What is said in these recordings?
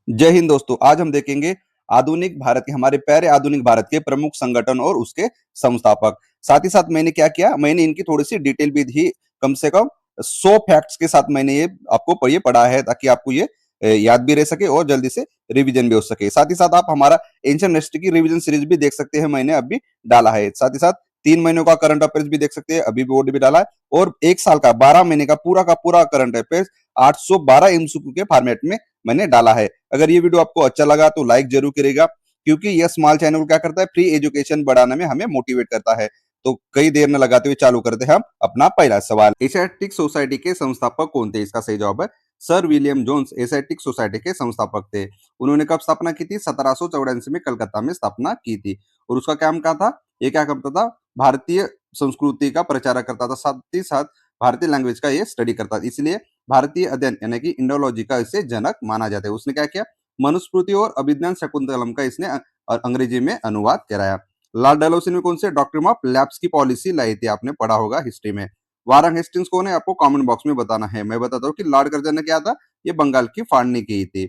जय हिंद दोस्तों। आज हम देखेंगे आधुनिक भारत के हमारे प्यारे आधुनिक भारत के प्रमुख संगठन और उसके संस्थापक। साथ ही साथ मैंने क्या किया, मैंने इनकी थोड़ी सी डिटेल भी दी। कम से कम 100 फैक्ट्स के साथ मैंने ये आपको ये पढ़ा है, ताकि आपको ये याद भी रह सके और जल्दी से रिवीजन भी हो सके। साथ ही साथ आप हमारा एंशिएंट हिस्ट्री की रिवीजन सीरीज भी देख सकते हैं, मैंने अभी डाला है। साथ ही साथ 3 महीनों का करंट अफेयर्स भी देख सकते हैं, अभी भी डाला है। और 1 साल का 12 महीने का पूरा करंट अफेयर्स 812 एमसीक्यू के फॉर्मेट में मैंने डाला है। अगर ये वीडियो आपको अच्छा लगा तो लाइक जरूर करेगा, क्योंकि यह स्मॉल चैनल क्या करता है, फ्री एजुकेशन बढ़ाने में हमें मोटिवेट करता है। तो कई देर न लगाते हुए चालू करते हैं हम अपना पहला सवाल। एशियाटिक सोसाइटी के संस्थापक कौन थे? इसका सही जवाब है sir William Jones Asiatic Society के संस्थापक थे। उन्होंने कब स्थापना की थी? 1784 में कलकत्ता में स्थापना की थी। और उसका काम क्या था? ये क्या करता था? भारतीय संस्कृति का प्रचार करता था, साथ ही साथ भारतीय लैंग्वेज का ये स्टडी करता था। इसलिए भारतीय अध्ययन यानी कि इंडोलॉजी का इसे जनक माना जाता है। उसने क्या किया? मनुस्मृति और अभिज्ञान शकुंतलम का इसने अंग्रेजी में अनुवाद कराया। लॉर्ड डलहौसी ने कौन से डॉक्ट्रिन ऑफ लैप्स की पॉलिसी लाई थी? आपने पढ़ा होगा हिस्ट्री में। वारन हेस्टिंग्स कौन है? आपको कमेंट बॉक्स में बताना है। मैं बताता हूँ कि लॉर्ड कर्जन ने क्या था, ये बंगाल की फाड़नी की थी।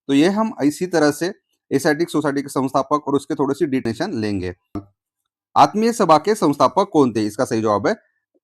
तो ये हम इसी तरह से एशियाटिक सोसाइटी के संस्थापक और उसके थोड़ी सी डिटेशन लेंगे। आत्मीय सभा के संस्थापक कौन थे? इसका सही जवाब है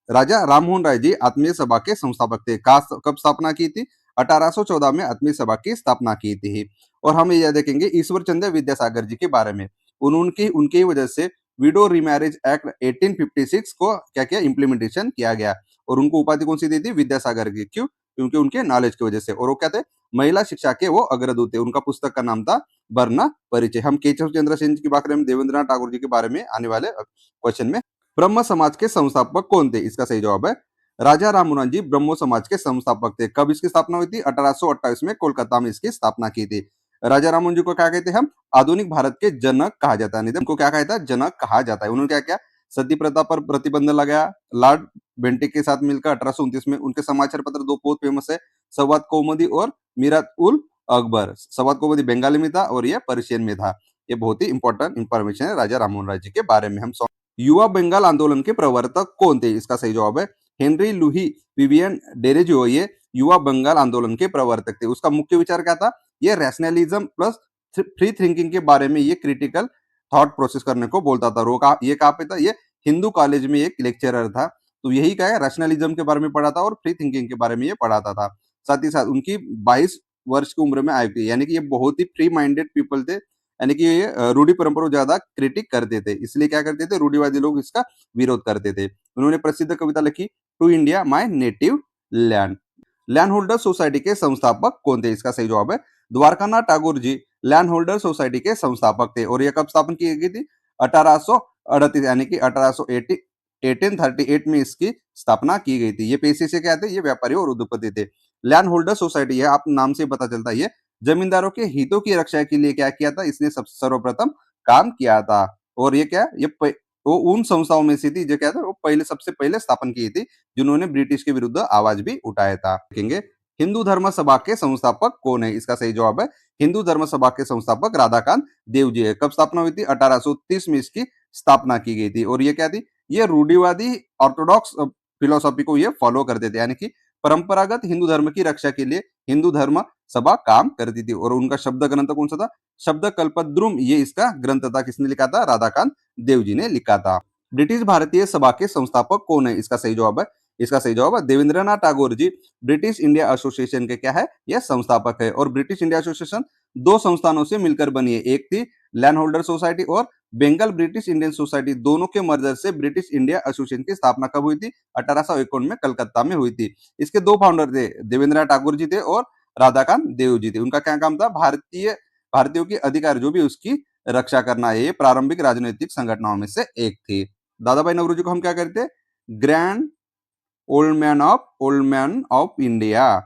राजा राममोहन राय जी आत्मीय सभा के संस्थापक थे। कब स्थापना की थी? 1814 में आत्मीय सभा की स्थापना की थी। और हम यह देखेंगे ईश्वर चंद्र विद्यासागर जी के बारे में। उनकी उनकी वजह से विडो रीमैरिज एक्ट 1856 को क्या किया? इम्प्लीमेंटेशन किया गया। और उनको उपाधि कौन सी दी थी? विद्यासागर की। क्यों? क्योंकि उनके नॉलेज की वजह से। और वो क्या थे? महिला शिक्षा के वो अग्रदूत थे। उनका पुस्तक का नाम था वर्ण परिचय। हम केशव चंद्र सेन जी की बात करें, देवेंद्रनाथ टैगोर जी के बारे में आने वाले क्वेश्चन में। ब्रह्म समाज के संस्थापक कौन थे? इसका सही जवाब है राजा राममोहन जी ब्रह्मो समाज के संस्थापक थे। कब इसकी स्थापना हुई थी? 1828 में कोलकाता में इसकी स्थापना की थी। राजा राममोहन जी को क्या कहते हैं हम? आधुनिक भारत के जनक कहा जाता है। उनको क्या कहता है? जनक कहा जाता है। उन्होंने क्या किया? सती प्रथा पर प्रतिबंध लगाया। लॉर्ड बेंटिक के साथ मिलकर 1829 में उनके समाचार पत्र दो बहुत फेमस है, संवाद कौमुदी और मीरात उल अकबर। संवाद कौमुदी बंगाली में था और यह पर्शियन में था। ये बहुत ही इंपॉर्टेंट इंफॉर्मेशन है राजा राममोहन राय जी के बारे में। हम युवा बंगाल आंदोलन के प्रवर्तक कौन थे? इसका सही जवाब है हेनरी लुई विवियन डेरेजो। ये युवा बंगाल आंदोलन के प्रवर्तक थे। उसका मुख्य विचार क्या था? ये रैशनलिज्म प्लस फ्री थिंकिंग के बारे में ये क्रिटिकल थॉट प्रोसेस करने को बोलता था। ये कहाँ पे था? ये हिंदू कॉलेज में एक लेक्चरर था। तो यही क्या है? रैशनलिज्म के बारे में पढ़ाता और फ्री थिंकिंग के बारे में ये पढ़ाता था। साथ ही साथ उनकी 22 वर्ष की उम्र में आयु थी, यानी कि ये बहुत ही फ्री माइंडेड पीपल थे। यानी कि ये रूढ़ी परंपरा को ज्यादा क्रिटिक करते थे। इसलिए क्या करते थे? रूढ़िवादी लोग इसका विरोध करते थे। उन्होंने प्रसिद्ध कविता लिखी to India my native land. Land holder society के संस्थापक कौन थे? इसका सही जवाब है Dwarkanath Tagore ji land holder society के संस्थापक थे। और यह कब स्थापन की गई थी? 1838 यानी कि 1838 में इसकी स्थापना की गई थी। ये पेशे से क्या थे? ये व्यापारी और उद्योगपति थे। लैंड होल्डर सोसाइटी है, आप नाम से पता चलता है, ये जमींदारों के हितों की रक्षा के लिए क्या किया था? इसने सर्वप्रथम काम किया था। और ये क्या? वो उन संस्थाओं में से थी जो क्या था? वो सबसे पहले स्थापन की थी, जिन्होंने ब्रिटिश के विरुद्ध आवाज भी उठाया था। देखेंगे हिंदू धर्म सभा के संस्थापक कौन है? इसका सही जवाब है हिंदू धर्म सभा के संस्थापक राधाकांत देव जी है। कब स्थापना हुई थी? 1830 में इसकी स्थापना की गई थी। और ये क्या थी? ये रूढ़िवादी ऑर्थोडॉक्स फिलोसॉफी को ये फॉलो करते थे, यानी कि परंपरागत हिंदू धर्म की रक्षा के लिए हिंदू धर्म सभा काम करती थी। और उनका शब्द ग्रंथ कौन सा था? शब्द कल्पद्रुम, ये इसका ग्रंथ था। किसने लिखा था? राधाकांत देव जी ने लिखा था। ब्रिटिश भारतीय सभा के संस्थापक कौन है? इसका सही जवाब है Debendranath Tagore ji British India association के क्या है? यह संस्थापक है। और ब्रिटिश इंडिया एसोसिएशन दो संस्थानों से मिलकर बनी है। एक थी लैंड होल्डर सोसाइटी और बंगाल ब्रिटिश इंडियन सोसाइटी। दोनों के मर्जर से ब्रिटिश इंडिया एसोसिएशन की स्थापना कब हुई थी? 1851 में कलकत्ता में हुई थी। इसके दो फाउंडर थे, देवेंद्रनाथ टैगोर जी थे और राधाकांत देव जी थे। उनका क्या काम था? भारतीयों के अधिकार जो भी उसकी रक्षा करना है। ये प्रारंभिक राजनीतिक संगठनों में से एक थी। दादा भाई नौरोजी को हम क्या करते हैं? Grand old man of India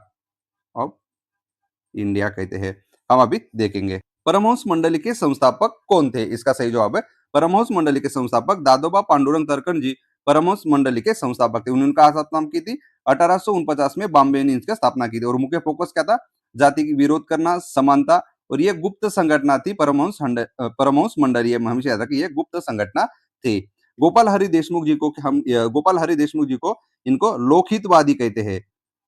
कहते हैं। हम अभी देखेंगे परमहंस मंडली के संस्थापक कौन थे? इसका सही जवाब है परमहंस मंडली के संस्थापक दादोबा पांडुरंग तरकन जी परमहंस मंडली के संस्थापक थे। उन्होंने कहा स्थापना की थी 1849 में बॉम्बे में इसकी स्थापना की थी। और मुख्य फोकस क्या था? जाति की विरोध करना, समानता। और ये गुप्त संगठना थी परमहंस मंडली। हमेशा याद रखें, ये गुप्त संगठना थी। गोपाल हरि देशमुख जी को गोपाल हरि देशमुख जी को इनको लोकहितवादी कहते हैं।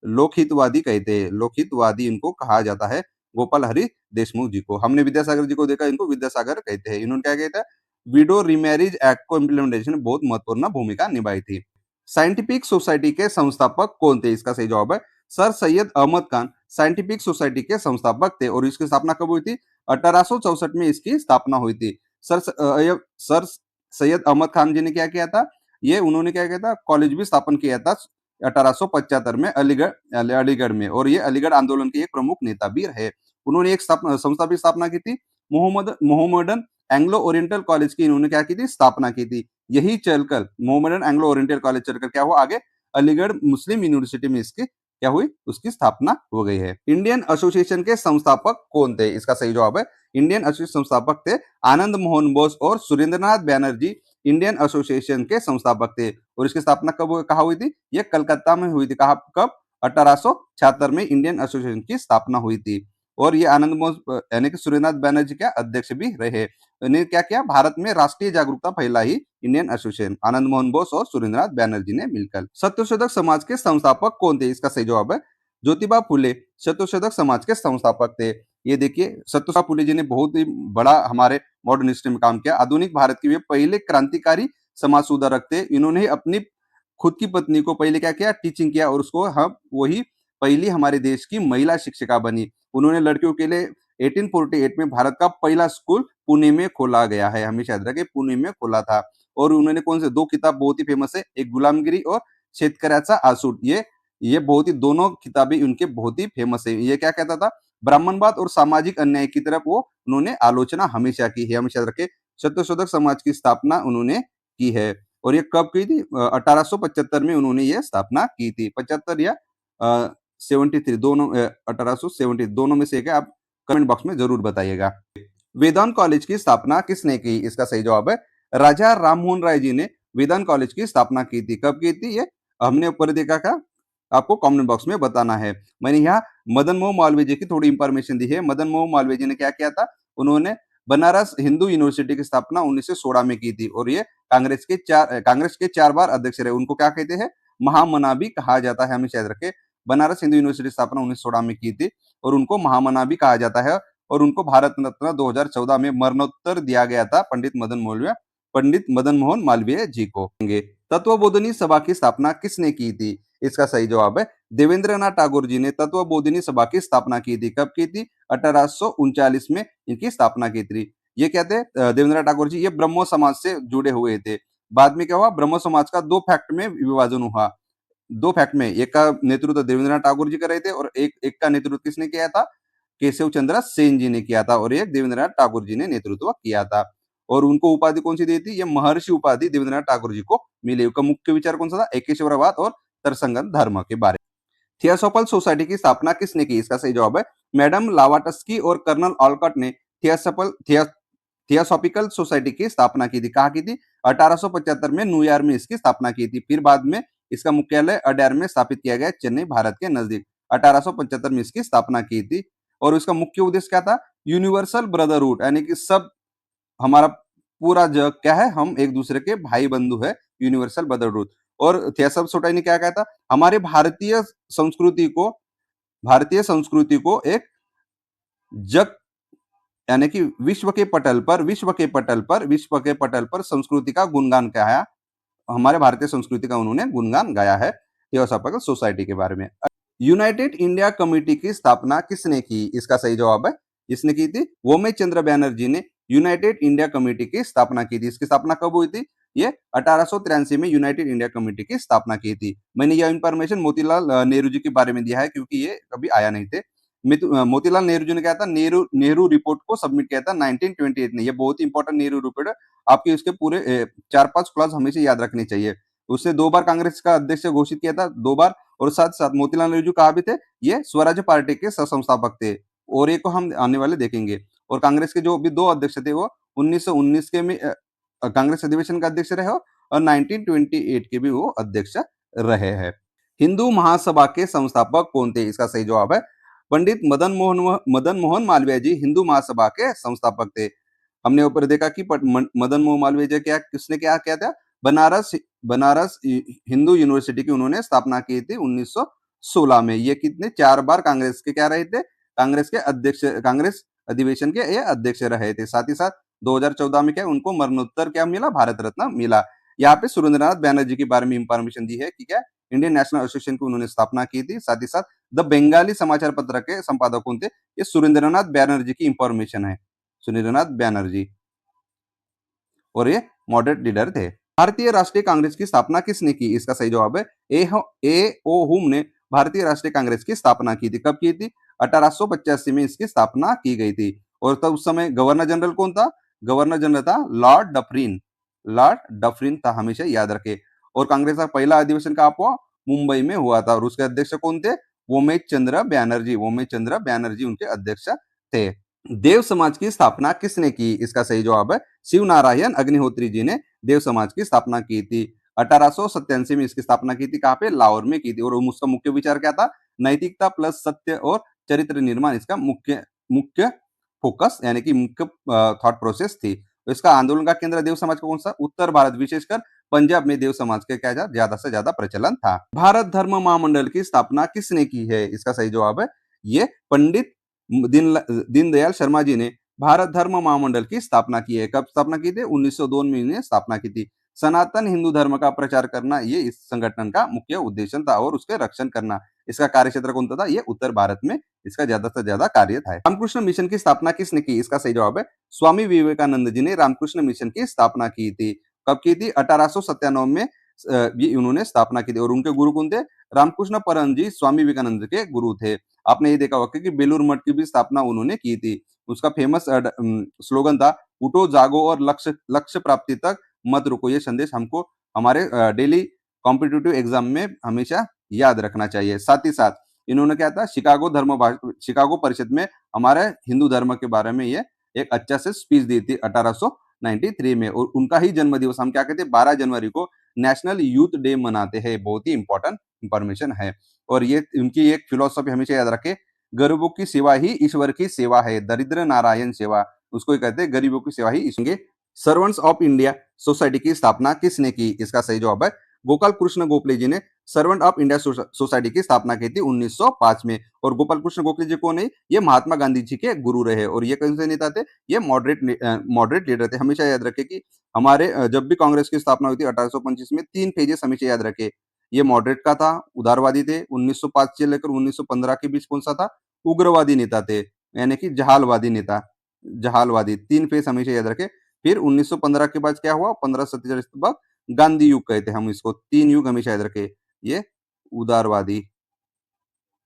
लोकहितवादी इनको कहा जाता है। गोपाल हरि देशमुख जी को। हमने विद्यासागर जी को देखा, इनको विद्यासागर कहते हैं। इन्होंने क्या किया था, विडो रिमैरिज एक्ट को इम्प्लीमेंटेशन में बहुत महत्वपूर्ण भूमिका निभाई थी। साइंटिफिक सोसाइटी के संस्थापक कौन थे? इसका सही जवाब है sir Syed Ahmad Khan scientific society के संस्थापक थे और इसकी स्थापना कब हुई थी? 1864 में इसकी स्थापना हुई थी। सर सैयद अहमद खान जी ने क्या किया था? ये उन्होंने क्या किया था? कॉलेज भी स्थापन किया था 1875 में अलीगढ़ में, और ये अलीगढ़ आंदोलन के एक प्रमुख नेता भी रहे। उन्होंने एक संस्था भी स्थापना की थी, मोहम्मदन एंग्लो ओरिएंटल कॉलेज की इन्होंने क्या की थी? स्थापना की थी। यही चलकर मोहम्मदन एंग्लो ओरिएंटल कॉलेज चलकर क्या हुआ आगे? अलीगढ़ मुस्लिम यूनिवर्सिटी में इसकी क्या हुई? उसकी स्थापना हो गई है। इंडियन एसोसिएशन के संस्थापक कौन थे? इसका सही जवाब है इंडियन एसोसिएशन संस्थापक थे आनंद मोहन बोस और सुरेंद्रनाथ बैनर्जी इंडियन एसोसिएशन के संस्थापक थे। और इसकी स्थापना कहाँ हुई थी? ये कलकत्ता में हुई थी। कब? 1876 में इंडियन एसोसिएशन की स्थापना हुई थी। और ये आनंद मोहन यानी कि सुरेंद्रनाथ बैनर्जी क्या अध्यक्ष भी रहे। इन्हें क्या किया? भारत में राष्ट्रीय जागरूकता फैलाई इंडियन एसोसिएशन, आनंद मोहन बोस और सुरेंद्रनाथ बैनर्जी ने मिलकर। सत्यशोधक समाज के संस्थापक कौन थे? इसका सही जवाब है ज्योतिबा फुले सत्यशोधक समाज के संस्थापक थे। ये देखिए, सत्यशोधक फुले जी ने बहुत ही बड़ा हमारे मॉडर्न हिस्ट्री में काम किया। आधुनिक भारत के वे पहले क्रांतिकारी समाज सुधारक थे। इन्होंने अपनी खुद की पत्नी को पहले क्या किया? टीचिंग किया और उसको हम वही पहली हमारे देश की महिला शिक्षिका बनी। उन्होंने लड़कियों के लिए 1848 में भारत का पहला स्कूल पुणे में खोला गया है। हमेशा याद रखें, पुणे में खोला था। और उन्होंने कौन से 2 किताब बहुत ही फेमस है, एक गुलामगिरी और शेतकऱ्याचा आसूड। ये बहुत ही दोनों किताबें उनके बहुत ही फेमस है। ये क्या कहता था? ब्राह्मणवाद और सामाजिक अन्याय की तरफ वो उन्होंने आलोचना हमेशा की है। हमेशा याद रखें, सत्यशोधक समाज की स्थापना उन्होंने की है। और ये कब की थी? 1875 में उन्होंने ये स्थापना की थी। 75 या 73 दोनों, 1870 दोनों में से एक है। आप कमेंट बॉक्स में जरूर बताइएगा। वेदांत कॉलेज की स्थापना किसने की? इसका सही जवाब है राजा राममोहन राय जी ने वेदांत कॉलेज की स्थापना की थी। कब की थी? ये हमने ऊपर देखा था, आपको कमेंट बॉक्स में बताना है। मैंने यहाँ मदन मोहन मालवीय जी की थोड़ी इंफॉर्मेशन दी है। मदन मोहन मालवीय जी ने क्या किया था? उन्होंने बनारस हिंदू यूनिवर्सिटी की स्थापना 1916 में की थी और ये कांग्रेस के 4 बार अध्यक्ष रहे। उनको क्या कहते हैं? महामना भी कहा जाता है। हमेशा याद रखें, बनारस हिंदू यूनिवर्सिटी स्थापना 1916 में की थी और उनको महामना भी कहा जाता है। और उनको भारत रत्न 2014 में मरणोत्तर दिया गया था पंडित मदन मोहन मालवीय जी को। तत्वबोधिनी सभा की स्थापना किसने की थी? इसका सही जवाब है देवेंद्रनाथ टैगोर जी ने तत्वबोधिनी सभा की स्थापना की थी। कब की थी? 1839 में इनकी स्थापना की थी। ये क्या थे? देवेंद्रनाथ टैगोर जी ये ब्रह्मो समाज से जुड़े हुए थे। बाद में क्या हुआ? ब्रह्मो समाज का 2 फैक्ट में विभाजन हुआ। 2 फैक्ट में, एक का नेतृत्व देवेंद्रनाथ टैगोर जी कर रहे थे और एक का नेतृत्व किसने किया था? केशव चंद्र सेन जी ने किया था और एक देवेंद्रनाथ टैगोर जी ने नेतृत्व किया था। और उनको उपाधि कौन सी दी थी? ये महर्षि उपाधि देवेंद्रनाथ टैगोर जी को मिली। उनका मुख्य विचार कौन सा था? एकेश्वरवाद और तर्कसंगत धर्म के बारे में। थियोसोफल सोसाइटी की स्थापना किसने की? इसका सही जवाब है मैडम लावाटस्की और कर्नल ऑलकॉट ने थियोसॉफिकल सोसाइटी की स्थापना की थी। कहाँ की थी? 1875 में न्यूयॉर्क में इसकी स्थापना की थी। फिर बाद में इसका मुख्यालय अडायर में स्थापित किया गया, चेन्नई भारत के नजदीक। 1875 में इसकी स्थापना की थी और इसका मुख्य उद्देश्य क्या था? यूनिवर्सल ब्रदरहुड, यानी कि सब हमारा पूरा जग क्या है? हम एक दूसरे के भाई बंधु है, यूनिवर्सल ब्रदरहुड। और थियोसॉफिकल सोसाइटी ने क्या कहा था? हमारे भारतीय संस्कृति को एक जग यानी कि विश्व के पटल पर संस्कृति का गुणगान गाया। हमारे भारतीय संस्कृति का उन्होंने गुणगान गाया है थियोसॉफिकल सोसाइटी के बारे में। यूनाइटेड इंडिया कमेटी की स्थापना किसने की? इसका सही जवाब है इसने की थी वोमेश चंद्र बैनर्जी ने यूनाइटेड इंडिया कमेटी की स्थापना की थी। इसकी स्थापना कब हुई थी? ये 1883 में यूनाइटेड इंडिया कमेटी की स्थापना की थी। मैंने यह इंफॉर्मेशन मोतीलाल नेहरू जी के बारे में दिया है क्योंकि ये कभी आया नहीं थे। मोतीलाल नेहरू जी ने क्या था? नेहरू रिपोर्ट को सबमिट किया था 1928 ने। ये बहुत ही इंपॉर्टेंट नेहरू रिपोर्ट है। आपके उसके पूरे 4-5 क्लॉज हमेशा याद रखनी चाहिए। उसने 2 बार कांग्रेस का अध्यक्ष घोषित किया था, 2 बार। और साथ साथ मोतीलाल नेहरू जी कहा भी थे ये स्वराज पार्टी के सह-संस्थापक थे और ये को हम आने वाले देखेंगे। और कांग्रेस के जो भी 2 अध्यक्ष थे वो 1919 के में कांग्रेस अधिवेशन का अध्यक्ष रहे और 1928 के भी वो अध्यक्ष रहे हैं। हिंदू महासभा के संस्थापक कौन थे? इसका सही जवाब है पंडित मदन मोहन मालवीय जी हिंदू महासभा के संस्थापक थे। हमने ऊपर देखा कि मदन मोहन मालवीय जी किसने क्या किया था? बनारस हिंदू यूनिवर्सिटी की उन्होंने स्थापना की थी 1916 में। ये कितने 4 बार कांग्रेस के क्या रहे थे? कांग्रेस अधिवेशन के ये अध्यक्ष रहे थे। साथ ही साथ 2014 में क्या उनको मरणोत्तर क्या मिला, भारत रत्न मिला। यहाँ पे सुरेंद्रनाथ बैनर्जी के बारे में इंफॉर्मेशन दी है कि क्या इंडियन नेशनल एसोसिएशन की उन्होंने स्थापना की थी। साथ ही साथ द बंगाली समाचार पत्र के संपादक कौन थे, ये सुरेंद्रनाथ बैनर्जी की इंफॉर्मेशन है, सुरेंद्रनाथ बैनर्जी, और ये मॉडरेट लीडर थे। भारतीय राष्ट्रीय कांग्रेस की स्थापना किसने की, इसका सही जवाब है ए ओ हुम ने भारतीय राष्ट्रीय कांग्रेस की स्थापना की थी। कब की थी, 1885 में इसकी स्थापना की गई थी। और तब उस समय गवर्नर जनरल कौन था, गवर्नर जनरल था लॉर्ड डफरिन, लॉर्ड डफरिन था, हमेशा याद रखे। और कांग्रेस का पहला अधिवेशन कहाँ हुआ, मुंबई में हुआ था। और उसके अध्यक्ष कौन थे, वोमेश चंद्र बैनर्जी, वोमेश चंद्र बैनर्जी उनके अध्यक्ष थे। देव समाज की स्थापना किसने की, इसका सही जवाब है शिव नारायण अग्निहोत्री जी ने देव समाज की स्थापना की थी। 1887 में इसकी स्थापना की थी, कहाँ पे, लाहौर में की थी। और उसका मुख्य विचार क्या था, नैतिकता प्लस सत्य और चरित्र निर्माण इसका मुख्य मुख्य फोकस यानी कि मुख्य थॉट प्रोसेस थी। तो इसका आंदोलन का केंद्र देव समाज का कौन सा, उत्तर भारत, विशेषकर पंजाब में देव समाज का क्या ज्यादा से ज्यादा प्रचलन था। भारत धर्म महामंडल की स्थापना किसने की है, इसका सही जवाब है ये पंडित दीनदयाल शर्मा जी ने भारत धर्म महामंडल की स्थापना की है। कब स्थापना की थी, 1902 में इन्हें स्थापना की थी। सनातन हिंदू धर्म का प्रचार करना ये इस संगठन का मुख्य उद्देश्य था, और उसके रक्षण करना। इसका कार्यक्षेत्र कौन था, ये उत्तर भारत में इसका ज्यादा से ज्यादा कार्य था। रामकृष्ण मिशन की स्थापना किसने की, इसका सही जवाब है स्वामी विवेकानंद जी ने रामकृष्ण मिशन की स्थापना की थी। कब की थी, 1897 में ये उन्होंने स्थापना की थी। और उनके गुरु कौन थे, रामकृष्ण परमहंस जी स्वामी विवेकानंद के गुरु थे। आपने ये देखा होगा कि बेलूर मठ की भी स्थापना उन्होंने की थी। उसका फेमस स्लोगन था, उठो जागो और लक्ष्य लक्ष्य प्राप्ति तक मत रुको। ये संदेश हमको हमारे डेली कॉम्पिटिटिव एग्जाम में हमेशा याद रखना चाहिए। साथ ही साथ इन्होंने क्या था, शिकागो परिषद में हमारे हिंदू धर्म के बारे में ये एक अच्छा से स्पीच दी थी 1893 में। और उनका ही जन्म दिवस हम क्या कहते हैं, 12 जनवरी को नेशनल यूथ डे मनाते हैं। बहुत ही इंपॉर्टेंट इंफॉर्मेशन है। और ये उनकी एक फिलोसॉफी हमेशा याद रखे, गरीबों की सेवा ही ईश्वर की सेवा है, दरिद्र नारायण सेवा, उसको कहते हैं गरीबों की सेवा ही ईश्वर। सर्वेंट्स ऑफ इंडिया सोसाइटी की स्थापना किसने की, इसका सही जवाब है गोपाल कृष्ण गोखले जी ने सर्वेंट ऑफ इंडिया सोसाइटी की स्थापना की थी 1905 में। और गोपाल कृष्ण गोखले जी कौन है, ये महात्मा गांधी जी के गुरु रहे। और ये कौन से नेता थे, ये मॉडरेट लीडर थे। हमेशा याद रखे कि हमारे जब भी कांग्रेस की स्थापना हुई थी 1825 में, 3 पेजेस हमेशा याद रखे, ये मॉडरेट का था, उदारवादी थे। 1905 से लेकर 1915 के बीच कौन सा था, उग्रवादी नेता थे, यानी कि जहालवादी नेता, जहालवादी। 3 फेस हमेशा याद रखे। फिर 1915 के बाद क्या हुआ, 1547 के बाद गांधी युग कहते हैं हम इसको। 3 युग हमेशा याद रखे, ये उदारवादी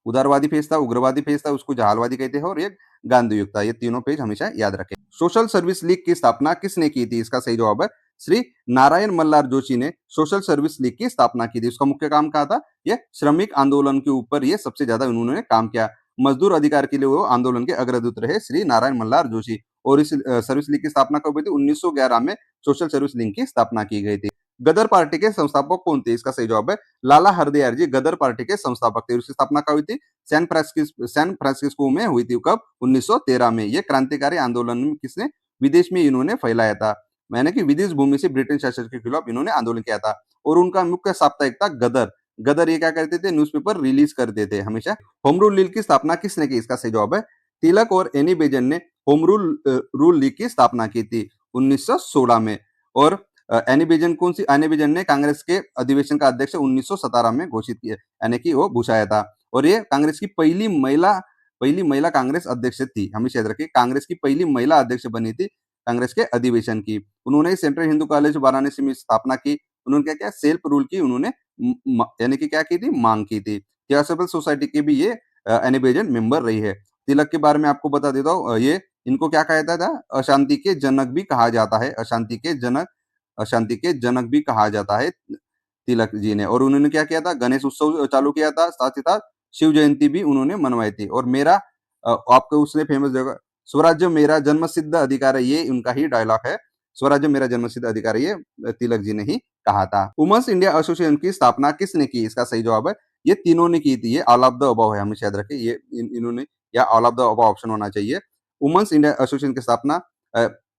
उदारवादी फेज था, उग्रवादी फेज था, उसको जहालवादी कहते हैं, और ये गांधी युग था। ये तीनों पेज हमेशा याद रखें। सोशल सर्विस लीग की स्थापना किसने की थी, इसका सही जवाब है श्री नारायण मल्लार जोशी ने सोशल सर्विस लीग की स्थापना की थी। उसका मुख्य काम क्या था, ये श्रमिक आंदोलन के ऊपर ये सबसे ज्यादा उन्होंने काम किया। मजदूर अधिकार के लिए वो आंदोलन के अग्रदूत रहे श्री नारायण मल्लार जोशी। और इस सर्विस लीग की स्थापना कब हुई थी, 1911 में सोशल सर्विस लीग की स्थापना की गई थी। गदर पार्टी के संस्थापक कौन थे, इसका सही जवाब है लाला हरदयाल जी गदर पार्टी के संस्थापक थे। उसकी स्थापना कब हुई थी, सैन फ्रांसिस्को में हुई थी। कब, 1913 में। ये क्रांतिकारी आंदोलन किसने विदेश में इन्होंने फैलाया था, मैंने कि विदेश भूमि से ब्रिटेन शासन के खिलाफ इन्होंने आंदोलन किया था। और उनका मुख्य साप्ताहिक था गदर। गदर ये क्या करते थे, न्यूज़पेपर रिलीज करते थे हमेशा। होम रूल लीग की स्थापना किसने की, इसका सही जवाब है तिलक और एनी बेजन ने होम रूल लीग की स्थापना की थी 1916 में। और एनी बेजन कौन सी, एनी बेजन ने कांग्रेस के अधिवेशन का अध्यक्ष 1917 में घोषित किया, यानी कि वो बुशाया था। और ये कांग्रेस की पहली महिला कांग्रेस अध्यक्ष थी। हमेशा याद रखिए, कांग्रेस की पहली महिला अध्यक्ष बनी थी कांग्रेस के अधिवेशन की। उन्होंने सेंट्रल हिंदू कॉलेज वाराणसी में स्थापना की। उन्होंने क्या किया, सेल्फ रूल की उन्होंने यानी कि क्या की थी, मांग की थी। थियोसॉफिकल सोसाइटी के भी ये एनी बेजन मेंबर रही है। तिलक के बारे में आपको बता देता हूँ, ये इनको क्या कहा जाता था, अशांति के जनक भी कहा जाता है, अशांति के जनक भी कहा जाता है तिलक जी ने। और उन्होंने क्या किया था, गणेश उत्सव चालू किया था, साथ ही साथ शिव जयंती भी उन्होंने मनवाई थी। और मेरा आपको उसने फेमस जगह, स्वराज्य मेरा जन्म सिद्ध अधिकार है, ये उनका ही डायलॉग है, स्वराज्य मेरा जन्म सिद्ध अधिकार है, ये तिलक जी ने ही कहा था। वुमेन्स इंडिया एसोसिएशन की स्थापना किसने की, इसका सही जवाब है ये तीनों ने की थी। ये ऑल ऑफ द अबव है, हमेशा याद रखें, ये इन्होंने, या all of the above option होना चाहिए। वुमेन्स इंडिया एसोसिएशन की स्थापना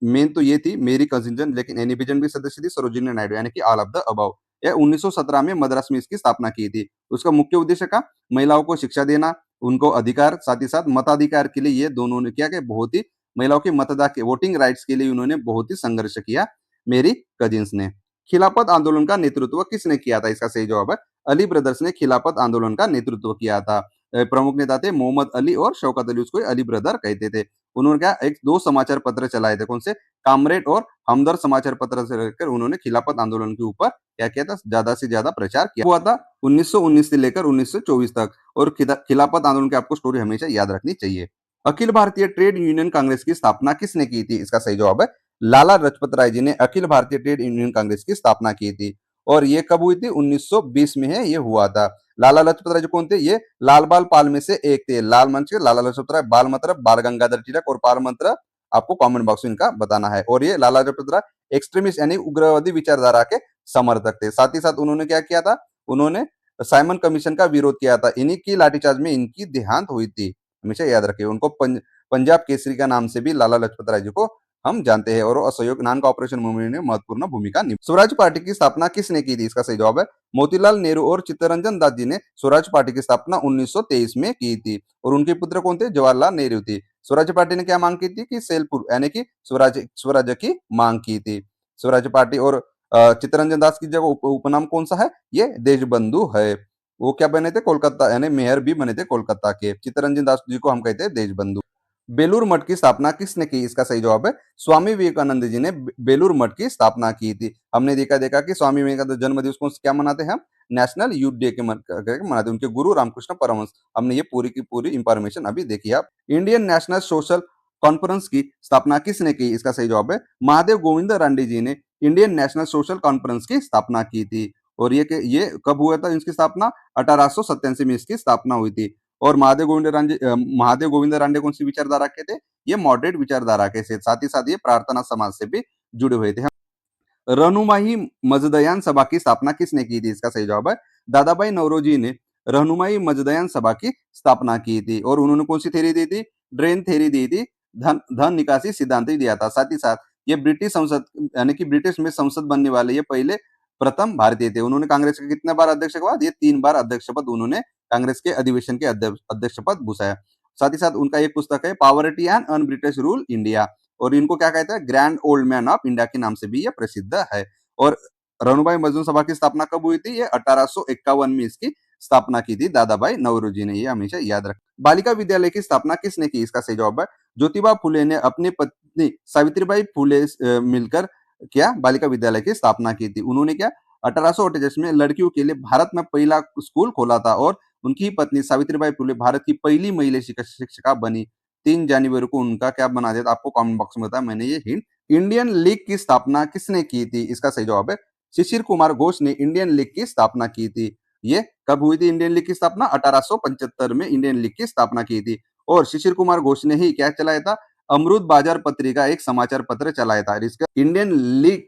मेन तो ये थी मेरी कंसिजन, लेकिन एनी बेजन भी सदस्य थी, सरोजिनी नायडू, यानी कि ऑल ऑफ द अबव। यह 1917 में मद्रास में इसकी स्थापना की थी। उसका मुख्य उद्देश्य का महिलाओं को शिक्षा देना, उनको अधिकार, साथ ही साथ मताधिकार के लिए ये दोनों ने क्या कि बहुत ही महिलाओं के मतदान के वोटिंग राइट्स के लिए उन्होंने बहुत ही संघर्ष किया, मेरी कजिन्स ने। खिलाफत आंदोलन का नेतृत्व किसने किया था? इसका सही जवाब है अली ब्रदर्स ने खिलाफत आंदोलन का नेतृत्व किया था। प्रमुख नेता थे मोहम्मद अली और शौकत अली, उसको अली ब्रदर कहते थे। उन्होंने क्या एक दो समाचार पत्र चलाए थे, कौन से? कामरेड और हमदर्द समाचार पत्र से लेकर उन्होंने खिलाफत आंदोलन के ऊपर क्या किया था? ज्यादा से ज्यादा प्रचार किया हुआ था 1919 से लेकर 1924 तक। और खिलाफत आंदोलन की आपको स्टोरी हमेशा याद रखनी चाहिए। अखिल भारतीय ट्रेड यूनियन कांग्रेस की स्थापना किसने की थी? इसका सही जवाब है लाला लाजपत राय जी ने अखिल भारतीय ट्रेड यूनियन कांग्रेस की स्थापना की थी। और ये कब हुई थी? 1920 में है ये हुआ था। लाला लाजपत राय जी कौन थे? ये लाल बाल पाल में से एक थे। लाल मंच के लाला लाजपत राय, बाल मतलब बाल गंगाधर तिलक, और पाल मतलब आपको कमेंट बॉक्स में इनका बताना है। और ये लाला लाजपत राय एक्सट्रीमिस्ट यानी उग्रवादी विचारधारा के समर्थक थे। साथ ही साथ उन्होंने क्या किया था? उन्होंने साइमन कमीशन का विरोध किया था। इन्हीं की लाठीचार्ज में इनकी देहांत हुई थी। हमेशा याद रखिए। उनको पंजाब केसरी का नाम से भी लाला लाजपत राय जी को हम जानते हैं। और असहयोग नान का ऑपरेशन मूवमेंट में महत्वपूर्ण भूमिका निभाई। स्वराज पार्टी की स्थापना किसने की थी? इसका सही जवाब है मोतीलाल नेहरू और चित्तरंजन दास जी ने स्वराज पार्टी की स्थापना 1923 में की थी। और उनके पुत्र कौन थे? जवाहरलाल नेहरू थे। स्वराज पार्टी ने क्या मांग की थी? कि सेल्फ यानी कि स्वराज की मांग की थी स्वराज पार्टी। और चित्तरंजन दास की जगह उपनाम कौन सा है? ये देशबंधु है। वो क्या बने थे? कोलकाता यानी मेयर भी बने थे कोलकाता के। चित्तरंजन दास जी को हम कहते हैं देशबंधु। बेलूर मठ की स्थापना किसने की? इसका सही जवाब है स्वामी विवेकानंद जी ने बेलूर मठ की स्थापना की थी। हमने देखा कि स्वामी विवेकानंद जन्म दिवस को क्या मनाते हैं? हम नेशनल यूथ डे के मनाते हैं। उनके गुरु रामकृष्ण परमहंस। हमने ये पूरी की पूरी इंफॉर्मेशन अभी देखी। आप इंडियन नेशनल सोशल कॉन्फ्रेंस की स्थापना किसने की? इसका सही जवाब है महादेव गोविंद रानडे जी ने इंडियन नेशनल सोशल कॉन्फ्रेंस की स्थापना की थी। और ये कब हुआ था? इसकी स्थापना 1887 में इसकी स्थापना हुई थी। और महादेव गोविंद रानडे कौन सी विचारधारा के थे? ये मॉडरेट विचारधारा के थे। साथ ही साथ ये प्रार्थना समाज से भी जुड़े हुए थे। रहनुमाई मजदयान सभा की स्थापना किसने की थी? इसका सही जवाब है दादाभाई नौरोजी ने रहनुमाई मजदयान सभा की स्थापना की थी। और उन्होंने कौन सी थ्योरी दी थी? ड्रेन थ्योरी दी थी। धन निकासी सिद्धांत दिया था। साथ ही साथ ये ब्रिटिश संसद यानी कि ब्रिटिश में संसद बनने वाले ये पहले प्रथम भारतीय थे। उन्होंने कांग्रेस के कितने बार अध्यक्ष पद? ये 3 बार अध्यक्ष पद उन्होंने कांग्रेस के अधिवेशन के अध्यक्ष पद बुसाया। साथ ही साथ उनका एक पुस्तक है poverty and un British rule India. और इनको क्या कहते हैं? Grand old man of India के नाम से भी ये प्रसिद्ध है। और रनुभाई मजदूर सभा की स्थापना कब हुई थी? ये 1851 में इसकी स्थापना की थी दादाभाई नौरोजी ने। ये हमेशा याद रख। बालिका विद्यालय की स्थापना किसने की? इसका सही जवाब है ज्योतिबा फुले ने अपनी पत्नी सावित्रीबाई फुले मिलकर क्या बालिका विद्यालय की स्थापना की थी। उन्होंने क्या 1848 में लड़कियों के लिए भारत में पहला स्कूल खोला था। और उनकी पत्नी सावित्रीबाई फुले भारत की पहली महिला शिक्षिका बनी। 3 जनवरी को उनका क्या बना दिया था? आपको कमेंट बॉक्स में बताया मैंने ये हिंट। इंडियन लीग की स्थापना किसने की थी? इसका सही जवाब है शिशिर कुमार घोष ने इंडियन लीग की स्थापना की थी। ये कब हुई थी इंडियन लीग की स्थापना? 1875 में इंडियन लीग की स्थापना की थी। और शिशिर कुमार घोष ने ही क्या चलाया था? अमृत बाजार पत्रिका एक समाचार पत्र चलाया था। इसका इंडियन लीग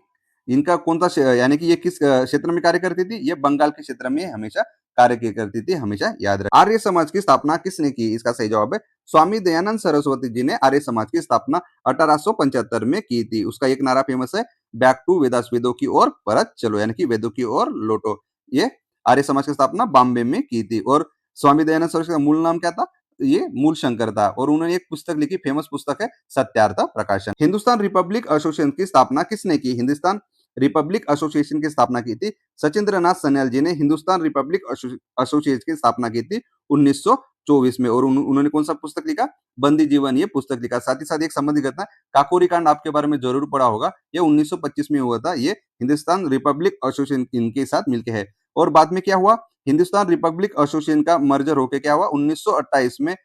इनका कौन सा यानी कि ये किस क्षेत्र में कार्य करती थी? ये बंगाल के क्षेत्र में हमेशा कार्य किया करती थी। हमेशा याद रखें। आर्य समाज की स्थापना किसने की? इसका सही जवाब है स्वामी दयानंद सरस्वती जी ने आर्य समाज की स्थापना 1875 में की थी। उसका एक नारा फेमस है बैक टू वेदास, वेदों की ओर परत चलो, यानी कि वेदों की ओर लौटो। ये आर्य समाज की स्थापना बॉम्बे में की थी। और स्वामी दयानंद सरस्वती का मूल नाम क्या था? ये मूल शंकर था। और उन्होंने एक पुस्तक लिखी, फेमस पुस्तक है सत्यार्थ प्रकाशन। हिंदुस्तान रिपब्लिक एसोसिएशन की स्थापना किसने की? हिंदुस्तान रिपब्लिक एसोसिएशन की स्थापना की थी सचिंद्र नाथ सन्याल जी ने। हिंदुस्तान रिपब्लिक एसोसिएशन की स्थापना की थी 1924 में। और उन्होंने कौन सा पुस्तक लिखा? बंदी जीवन ये पुस्तक लिखा। साथ ही साथ एक संबंधित घटना काकोरी कांड आपके बारे में जरूर पढ़ा होगा। ये 1925 में हुआ था। ये हिंदुस्तान रिपब्लिक एसोसिएशन इनके साथ मिलकर है। और बाद में क्या हुआ? हिंदुस्तान रिपब्लिक एसोसिएशन का मर्जर होकर क्या हुआ? 1928 में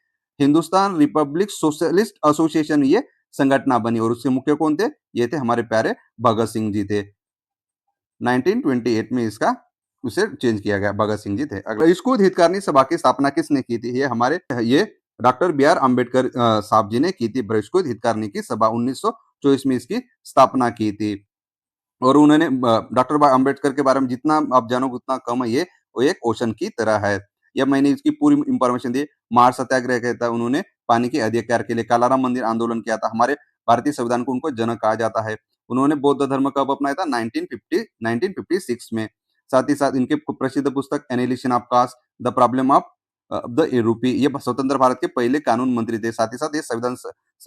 हिंदुस्तान रिपब्लिक सोशलिस्ट एसोसिएशन ये संगठना बनी। और उसके मुख्य कौन थे? ये थे हमारे प्यारे भगत सिंह जी थे। 1928 में इसका उसे चेंज किया गया। भगत सिंह जी थे। अगला स्कूल हितकारिणी सभा की स्थापना किसने की थी? ये डॉक्टर बी आर अम्बेडकर साहब जी ने की थी। बृहस्पति हितकारिणी की सभा 1924 में इसकी स्थापना की थी। और उन्होंने डॉक्टर अम्बेडकर के बारे में जितना आप जानोगे उतना कम है। ये वो एक ओशन की तरह है। या मैंने इसकी पूरी इंफॉर्मेशन दी। महार सत्याग्रह किया था उन्होंने, पानी के अधिकार के लिए कालाराम मंदिर आंदोलन किया था। हमारे भारतीय संविधान को उनको जनक कहा जाता है। उन्होंने बौद्ध धर्म कब अपनाया था? 1956 में। साथ ही साथ इनके प्रसिद्ध पुस्तक analysis of caste, the problem of the rupee, ये स्वतंत्र भारत के पहले कानून मंत्री थे। साथ ही साथ ये संविधान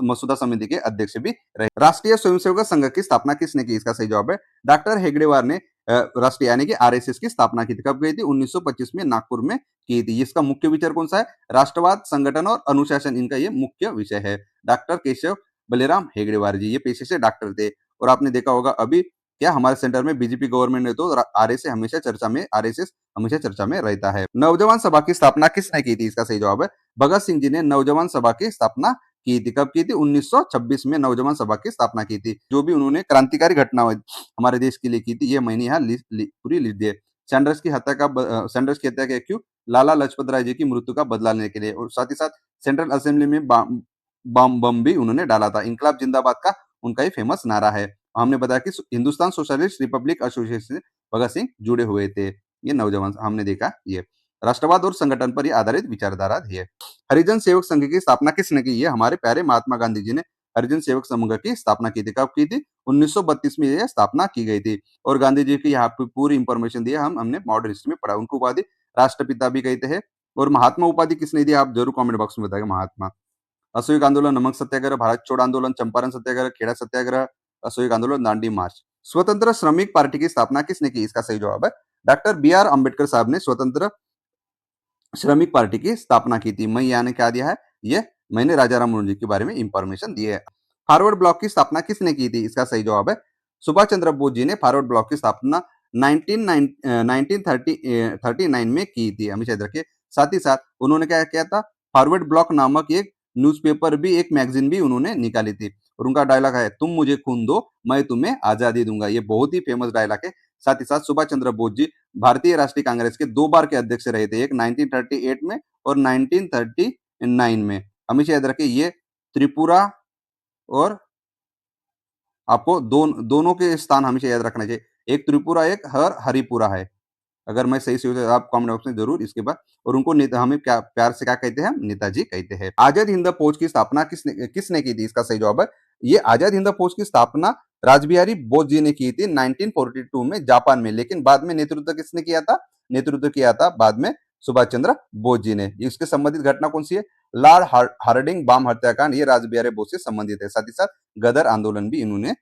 मसौदा समिति के अध्यक्ष भी रहे। राष्ट्रीय स्वयंसेवक संघ की स्थापना किसने की? इसका सही जवाब है डॉक्टर हेगड़ेवार ने राष्ट्रीय यानी कि आरएसएस की स्थापना की थी। कब गई थी? 1925 में नागपुर में की थी। इसका मुख्य विचार कौन सा है? राष्ट्रवाद, संगठन और अनुशासन, इनका ये मुख्य विषय है। डॉक्टर केशव बलिराम हेगड़ेवार जी ये पेशे से डॉक्टर थे। और आपने देखा होगा अभी क्या हमारे सेंटर में बीजेपी गवर्नमेंट है तो आरएसएस हमेशा चर्चा में रहता है। नौजवान सभा की स्थापना किसने की थी? इसका सही जवाब है भगत सिंह जी ने नौजवान सभा की स्थापना की थी। कब की थी? 1926 में नौजवान सभा की स्थापना की थी। जो भी उन्होंने क्रांतिकारी घटना हमारे देश के लिए की थी, ये मैंने यहाँ पूरी लिस्ट दी है। सैंडर्स की हत्या क्यों? लाला लाजपत राय जी की मृत्यु का बदला लेने के लिए। और साथ ही साथ सेंट्रल असेंबली में बम भी उन्होंने डाला था। इंकलाब जिंदाबाद का उनका ही फेमस नारा है। हमने बताया कि हिंदुस्तान सोशलिस्ट रिपब्लिक एसोसिएशन से भगत सिंह जुड़े हुए थे। ये नौजवान हमने देखा ये राष्ट्रवाद और संगठन पर आधारित विचारधारा थी। हरिजन सेवक संघ की स्थापना किसने की? ये हमारे प्यारे महात्मा गांधी जी ने हरिजन सेवक संघ की स्थापना की थी। कब की थी? 1932 में यह स्थापना की गई थी। और गांधी जी की यहाँ पे पूरी इंफॉर्मेशन दी है, हमने मॉडर्न हिस्ट्री में पढ़ा। उनको उपाधि राष्ट्रपिता भी कहते हैं। और महात्मा उपाधि किसने दी? आप जरूर कमेंट बॉक्स में बताएगा। महात्मा असहयोग आंदोलन, नमक सत्याग्रह, भारत छोड़ो आंदोलन, चंपारण सत्याग्रह, खेड़ा सत्याग्रह, असहयोग आंदोलन, दांडी मार्च। स्वतंत्र श्रमिक पार्टी की स्थापना किसने की? इसका सही जवाब है डॉक्टर बी आर अम्बेडकर साहब ने स्वतंत्र श्रमिक पार्टी की स्थापना की थी। मैं यहाँ ने क्या दिया है? ये मैंने राजा राम मोहन जी के बारे में इंफॉर्मेशन दी है। फॉरवर्ड ब्लॉक की स्थापना किसने की थी? इसका सही जवाब है सुभाष चंद्र बोस जी ने फॉरवर्ड ब्लॉक की स्थापना 1939 में की थी। हमेशा याद रखिए। साथ ही साथ उन्होंने क्या किया था? फॉरवर्ड ब्लॉक नामक एक न्यूज़पेपर भी, एक मैगजीन भी उन्होंने निकाली थी। और उनका डायलॉग है, तुम मुझे खून दो मैं तुम्हें आजादी दूंगा। ये बहुत ही फेमस डायलॉग है। साथ ही साथ सुभाष चंद्र बोस जी भारतीय राष्ट्रीय कांग्रेस के 2 बार के अध्यक्ष रहे थे। एक 1938 में और 1939 में। हमेशा याद रखिए ये त्रिपुरा और आपको दोनों के स्थान हमेशा याद रखना चाहिए। एक त्रिपुरा, एक हरिपुरा है। अगर मैं सही से आप कमेंट बॉक्स में जरूर इसके बाद। और उनको नेता हमें क्या प्यार से क्या कहते हैं? हम नेताजी कहते हैं। आजाद हिंद फौज की स्थापना किसने किसने की थी? इसका सही जवाब है ये आजाद हिंद फौज की स्थापना रासबिहारी बोस जी ने की थी 1942 में जापान में। लेकिन बाद में नेतृत्व किसने किया था? नेतृत्व किया था बाद में सुभाष चंद्र बोस जी ने। इसके संबंधित घटना कौन सी है? लॉर्ड हार्डिंग बम हत्याकांड, ये रासबिहारी बोस से संबंधित है। साथ ही साथ गदर आंदोलन भी इन्होंने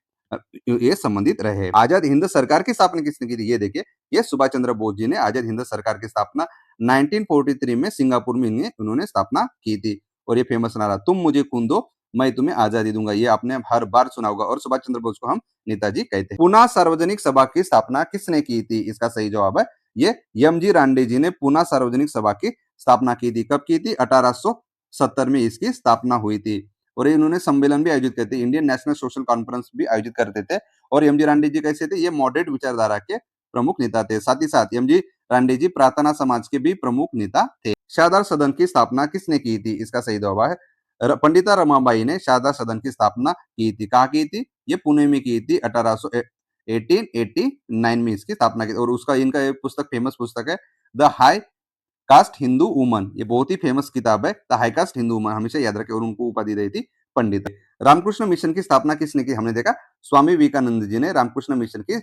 ये संबंधित रहे। आजाद हिंद सरकार की स्थापना किसने की थी? ये देखिए ये सुभाष चंद्र बोस जी ने आजाद हिंद सरकार की स्थापना 1943 में सिंगापुर में उन्होंने स्थापना की थी। और ये फेमस नारा, तुम मुझे खून दो मैं तुम्हें आजादी दूंगा, ये आपने हर बार सुना होगा। और सुभाष चंद्र बोस को हम नेताजी कहते हैं। पुणे सार्वजनिक सभा की स्थापना किसने की थी? इसका सही जवाब है ये एमजी रांडे जी ने पुणे सार्वजनिक सभा की स्थापना की थी। कब की थी? 1870 में इसकी स्थापना हुई थी। और इन्होंने सम्मेलन भी आयोजित करते, इंडियन नेशनल सोशल कॉन्फ्रेंस भी आयोजित करते थे। और एमजी रांडे जी कैसे थे? ये मॉडरेट विचारधारा के प्रमुख नेता थे। साथ ही साथ एमजी रांडे जी प्रार्थना समाज के भी प्रमुख नेता थे। शारदा सदन की स्थापना किसने की थी? इसका सही जवाब है पंडिता रमाबाई ने शारदा सदन की स्थापना की थी। कहाँ की थी? ये पुणे में की थी। 1889 में इसकी स्थापना की। और उसका इनका एक पुस्तक, फेमस पुस्तक है the high cast Hindu woman. ये बहुत ही फेमस किताब है the high cast Hindu woman, हमेशा याद रखें। और उनको उपाधि दी थी पंडित। रामकृष्ण मिशन की स्थापना किसने की? हमने देखा स्वामी विवेकानंद जी ने रामकृष्ण मिशन की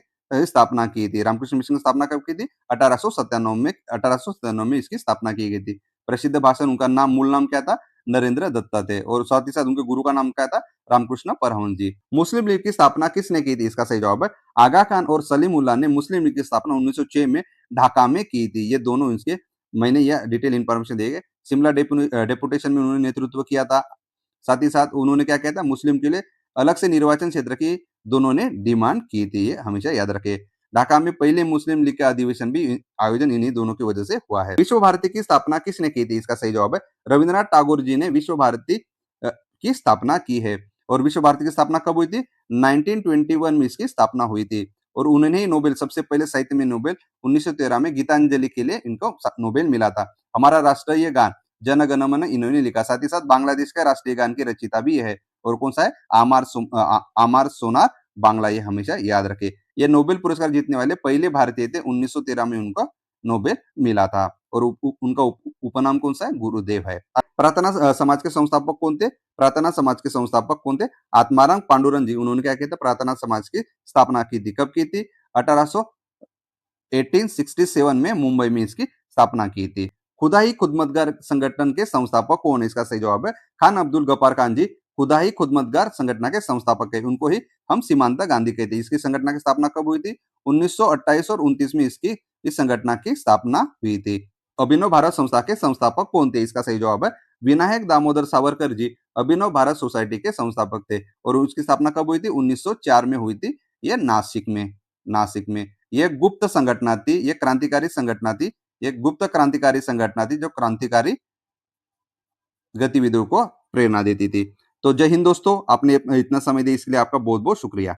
स्थापना की थी। रामकृष्ण मिशन की स्थापना कब की थी? 1897 में इसकी स्थापना की गई थी। प्रसिद्ध भाषण, उनका नाम, मूल नाम क्या था? नरेंद्र दत्ता थे। और साथ ही साथ उनके गुरु का नाम क्या था? रामकृष्ण परमहंस जी। मुस्लिम लीग की स्थापना किसने की थी? इसका सही जवाब है आगा खान और सलीमुल्लाह ने मुस्लिम लीग की स्थापना 1906 में ढाका में की थी। ये दोनों इसके मैंने यह डिटेल इंफॉर्मेशन दी है। शिमला डेपुटेशन में उन्होंने नेतृत्व किया था। साथ ही साथ उन्होंने क्या किया था? मुस्लिम के लिए अलग से निर्वाचन क्षेत्र की दोनों ने डिमांड की थी। ये हमेशा याद रखे। ढाका में पहले मुस्लिम लीग का अधिवेशन भी आयोजन इन्हीं दोनों की वजह से हुआ है। विश्व भारती की स्थापना किसने की थी? इसका सही जवाब है रविंद्रनाथ टैगोर जी ने विश्व भारती की स्थापना की है। और विश्व भारती की स्थापना कब हुई थी? 1921 में इसकी स्थापना हुई थी। और उन्होंने ही नोबेल, सबसे पहले साहित्य में नोबेल 1913 में गीतांजलि के लिए इनको नोबेल मिला था। हमारा राष्ट्रीय गान जन गण मन इन्होंने लिखा। साथ ही साथ बांग्लादेश का राष्ट्रीय गान की रचयिता भी है। और कौन सा है? आमार सोनार बांग्ला, ये हमेशा याद रखे। ये नोबेल पुरस्कार जीतने वाले पहले भारतीय थे। 1913 में उनका नोबेल मिला था। और उनका उपनाम कौन सा है? गुरुदेव है। प्रार्थना समाज के संस्थापक कौन थे? प्रार्थना समाज के संस्थापक कौन थे? आत्माराम पांडुरंग जी। उन्होंने क्या किया था? प्रार्थना समाज की स्थापना की थी। कब की थी? 1867 में मुंबई में इसकी स्थापना की थी। खुदा ही खुदमतगार संगठन के संस्थापक कौन है? इसका सही जवाब है खान अब्दुल गफ्फार खान जी। खुदा ही खुदमतगार संगठन के संस्थापक है, उनको ही हम सीमांता गांधी कहते हैं। इसकी संगठना की स्थापना कब हुई थी? 1928 और 29 में इसकी इस संगठना की स्थापना हुई थी। अभिनव भारत संस्था के संस्थापक कौन थे? इसका सही जवाब है विनायक दामोदर सावरकर जी अभिनव भारत सोसाइटी के संस्थापक थे और उसकी स्थापना कब हुई थी? 1904 में हुई थी। ये नासिक में ये गुप्त संगठना थी, ये क्रांतिकारी संगठना थी, ये गुप्त क्रांतिकारी संगठना थी जो क्रांतिकारी गतिविधियों को प्रेरणा देती थी। तो जय हिंद दोस्तों, आपने इतना समय दिया इसके लिए आपका बहुत बहुत शुक्रिया।